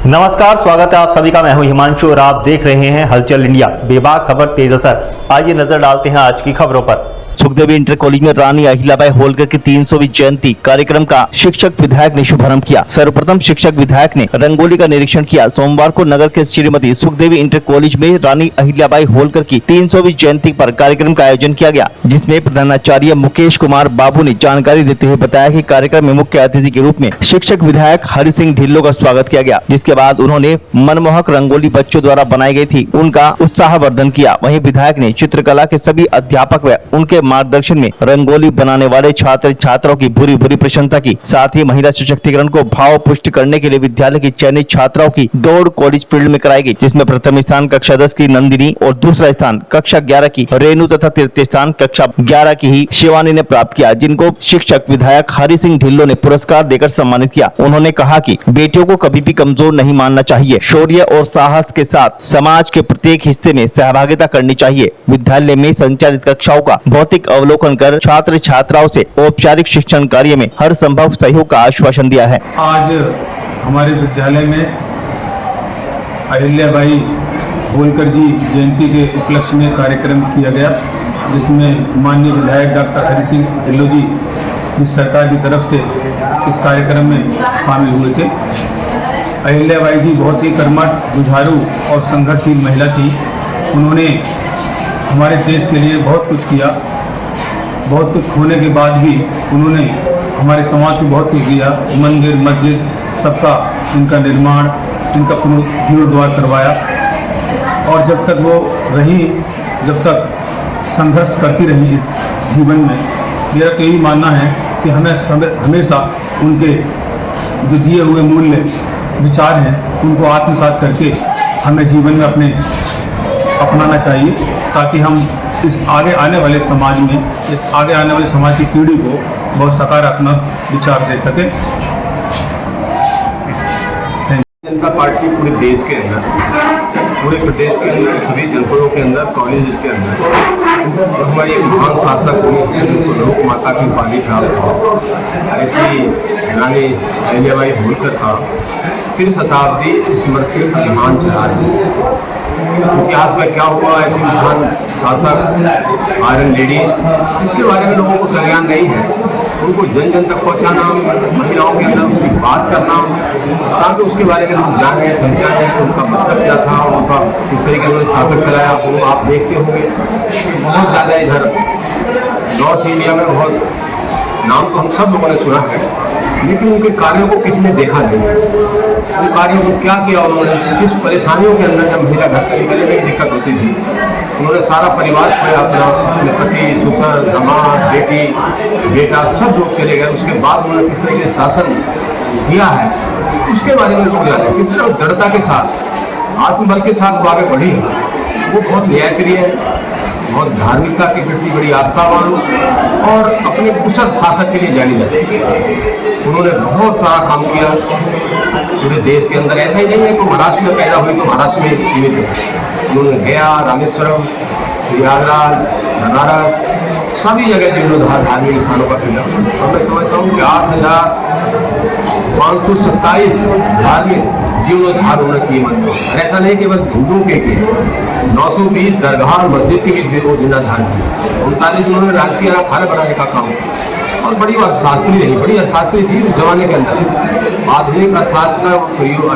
नमस्कार, स्वागत है आप सभी का। मैं हूं हिमांशु और आप देख रहे हैं हलचल इंडिया। बेबाक खबर तेज असर। आइए नजर डालते हैं आज की खबरों पर। सुखदेवी इंटर कॉलेज में रानी अहिल्याबाई होलकर की 300वीं जयंती कार्यक्रम का शिक्षक विधायक ने शुभारंभ किया। सर्वप्रथम शिक्षक विधायक ने रंगोली का निरीक्षण किया। सोमवार को नगर के श्रीमती सुखदेवी इंटर कॉलेज में रानी अहिल्याबाई होलकर की 300वीं जयंती पर कार्यक्रम का आयोजन किया गया, जिसमें प्रधानाचार्य मुकेश कुमार बाबू ने जानकारी देते हुए बताया कि कार्यक्रम में मुख्य अतिथि के रूप में शिक्षक विधायक हरि सिंह ढिल्लो का स्वागत किया गया, जिसके बाद उन्होंने मनमोहक रंगोली बच्चों द्वारा बनाई गई थी उनका उत्साहवर्धन किया। वहीं विधायक ने चित्रकला के सभी अध्यापक व उनके मार्गदर्शन में रंगोली बनाने वाले छात्र छात्राओं की भूरी भूरी प्रशंसा की। साथ ही महिला सशक्तिकरण को भाव पुष्ट करने के लिए विद्यालय की चयनित छात्राओं की दौड़ कॉलेज फील्ड में कराई गई, जिसमें प्रथम स्थान कक्षा 10 की नंदिनी और दूसरा स्थान कक्षा 11 की रेणु तथा तृतीय स्थान कक्षा 11 की ही शिवानी ने प्राप्त किया, जिनको शिक्षक विधायक हरि सिंह ढिल्लो ने पुरस्कार देकर सम्मानित किया। उन्होंने कहा कि बेटियों को कभी भी कमजोर नहीं मानना चाहिए, शौर्य और साहस के साथ समाज के प्रत्येक हिस्से में सहभागिता करनी चाहिए। विद्यालय में संचालित कक्षाओं का भौतिक अवलोकन कर छात्र छात्राओं से औपचारिक शिक्षण कार्य में हर संभव सहयोग का आश्वासन दिया है। आज हमारे विद्यालय में अहिल्याबाई होलकर जी जयंती के उपलक्ष्य में कार्यक्रम किया गया, जिसमें माननीय विधायक डॉक्टर हरि सिंह ढिल्लो जी इस सरकार की तरफ से इस कार्यक्रम में शामिल हुए थे। अहिल्याबाई जी बहुत ही कर्मठ, जुझारू और संघर्षशील महिला थी। उन्होंने हमारे देश के लिए बहुत कुछ किया। बहुत कुछ होने के बाद भी उन्होंने हमारे समाज को बहुत कुछ दिया। मंदिर मस्जिद सबका इनका निर्माण, इनका पुनरुद्धार करवाया। और जब तक वो रही, जब तक संघर्ष करती रही इस जीवन में, मेरा तो यही मानना है कि हमें हमेशा उनके जो दिए हुए मूल्य विचार हैं उनको आत्मसात करके हमें जीवन में अपनाना चाहिए, ताकि हम इस आगे आने वाले समाज में, इस आगे आने वाले समाज की पीढ़ी को बहुत सकारात्मक विचार दे सके। जनता पार्टी पूरे देश के अंदर, पूरे प्रदेश के अंदर, सभी जनपदों के अंदर, कॉलेज के अंदर और हमारी एक महान शासक हुई जिनको लोक माता की उपाधि प्राप्त हो, ऐसी रानी अहिल्याबाई होलकर का 3 शताब्दी स्मृति अभियान चला रही है। इतिहास में क्या हुआ, ऐसी महान शासक, आयरन लेडी, इसके बारे में लोगों को संज्ञान नहीं है। उनको जन जन तक पहुंचाना, महिलाओं के अंदर उसकी बात करना, ताकि उसके बारे में लोग जाने पहचाने कि उनका मतलब क्या था, उनका किस तरीके से उन्होंने शासक चलाया। वो आप देखते होंगे बहुत ज़्यादा इधर नॉर्थ इंडिया में बहुत नाम तो हम सब लोगों ने सुना है, लेकिन उनके कार्यों को किसी ने देखा नहीं। उन कार्यों को क्या किया उन्होंने, किस परेशानियों के अंदर जब महिला घर से निकलने में दिक्कत होती थी, उन्होंने सारा परिवार खोया अपना, अपने पति, ससुर, दामाद, बेटी, बेटा सब लोग चले गए। उसके बाद उन्होंने किस तरीके से शासन किया है उसके बारे में लोग जाने, किस तरह दृढ़ता के साथ, आत्मबल के साथ वो आगे बढ़ी। वो बहुत न्यायप्रिय है, बहुत धार्मिकता के प्रति बड़ी आस्थावान और अपने कुशल शासक के लिए जानी जाती है। उन्होंने बहुत सारा काम किया पूरे देश के अंदर। ऐसा ही नहीं है कि महाराष्ट्र में पैदा हुई तो महाराष्ट्र में सीमित है। उन्होंने गया, रामेश्वरम, प्रयागराज, बनारस, सभी जगह जीर्णोद्धार धार्मिक स्थानों का किया। और मैं समझता हूँ कि 8,527 धार्मिक जीर्णोद्धार उन्होंने किए मंदिरों। ऐसा नहीं केवल हिंदुओं के किए, 920 दरगाह और मस्जिद के भी जीर्णोद्धार किए। 39 उन्होंने राजकीय अनाथालय बनाने का काम किया। और बड़ी अर्थशास्त्री रही, बड़ी अर्थशास्त्री थी उस जमाने के अंदर। आधुनिक अर्थशास्त्र का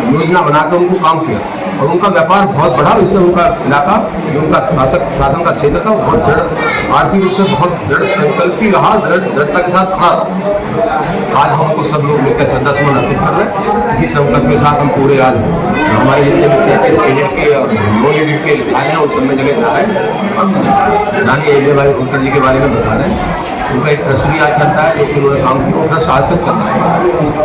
योजना बनाकर उनको काम किया और उनका व्यापार बहुत बड़ा। इससे उनका इलाका, जो उनका शासन का क्षेत्र था, वो बहुत दृढ़, आर्थिक रूप से बहुत दृढ़ संकल्पी रहा, दृढ़ता के साथ खड़ा। आज हमको सब लोग मिलकर श्रद्धासुमन अर्पित कर रहे हैं। इसी संकल्प के साथ हम पूरे आज हमारे जितने भी 33 एडिट के और नॉन एडिट के विद्यालय हैं उन सब में जगह जा रहे हैं। हम रानी अहिल्याबाई होलकर जी के बारे में बता रहे हैं। उनका एक ट्रस्ट भी आज चलता है, जो कि उन्होंने काम किया, ट्रस्ट आज तक चल रहा है।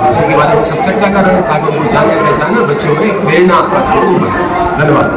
उसी के बारे में सब चर्चा कर रहे हैं, ताकि उनको जानने पहचानना, बच्चों में प्रेरणा का स्वरूप बने। धन्यवाद।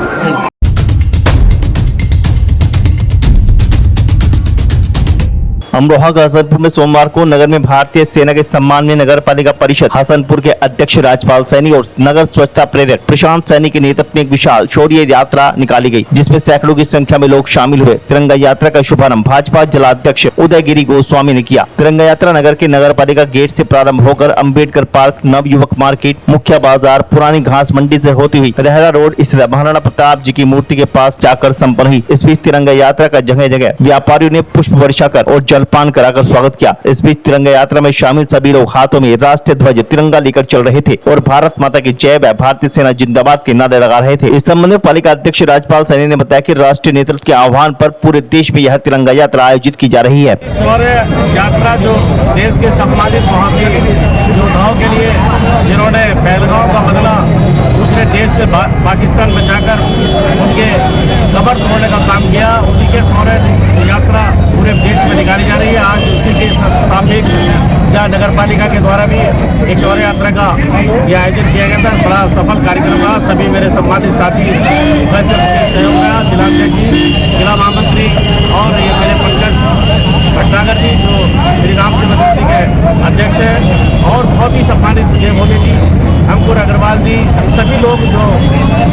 अमरोहा का हसनपुर में सोमवार को नगर में भारतीय सेना के सम्मान में नगर पालिका परिषद हसनपुर के अध्यक्ष राजपाल सैनी और नगर स्वच्छता प्रेरक प्रशांत सैनी के नेतृत्व में एक विशाल शौर्य यात्रा निकाली गई, जिसमें सैकड़ों की संख्या में लोग शामिल हुए। तिरंगा यात्रा का शुभारंभ भाजपा जिलाध्यक्ष उदयगिरी गोस्वामी ने किया। तिरंगा यात्रा नगर के नगर पालिका गेट से प्रारंभ होकर अंबेडकर पार्क, नव युवक मार्केट, मुख्य बाजार, पुरानी घास मंडी से होती हुई रहरा रोड स्थित महाराणा प्रताप जी की मूर्ति के पास जाकर संपन्न हुई। इस बीच तिरंगा यात्रा का जगह जगह व्यापारियों ने पुष्प वर्षा कर और जलपान कराकर स्वागत किया। इस बीच तिरंगा यात्रा में शामिल सभी लोग हाथों में राष्ट्रीय ध्वज तिरंगा लेकर चल रहे थे और भारत माता की जय व भारतीय सेना जिंदाबाद के नारे लगा रहे थे। इस संबंध में पालिका अध्यक्ष राजपाल सैनी ने बताया कि राष्ट्रीय नेतृत्व के आह्वान पर पूरे देश में यह तिरंगा यात्रा आयोजित की जा रही है। शौर्य यात्रा जो देश के सम्मानित महावीर योद्धाओं के लिए जिन्होंने पहलगांव का बदला दूसरे देश में पाकिस्तान में जाकर उनके कब्र तोड़ने का काम किया, उन्हीं के शौर्य यात्रा पूरे देश में निकाली जा रही है। आज उसी के सापेक्ष जहाँ नगर पालिका के द्वारा भी एक शौर्य यात्रा का यह आयोजन किया गया था। बड़ा सफल कार्यक्रम रहा। सभी मेरे सम्मानित साथी सहयोग रहा, जिलाध्यक्ष जी, जिला महामंत्री और ये मेरे पंकज भटनागर जी जो श्री राम सेवा समिति के अध्यक्ष हैं, और बहुत ही सम्मानित जय भोले जी, अंकुर अग्रवाल जी, सभी लोग जो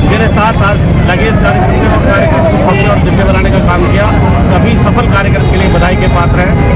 मेरे साथ आज लगे इस कार्यक्रम में और कार्यक्रम को भव्य और दिव्य बनाने का काम किया। सभी सफल कार्यक्रम के लिए बधाई के पात्र हैं।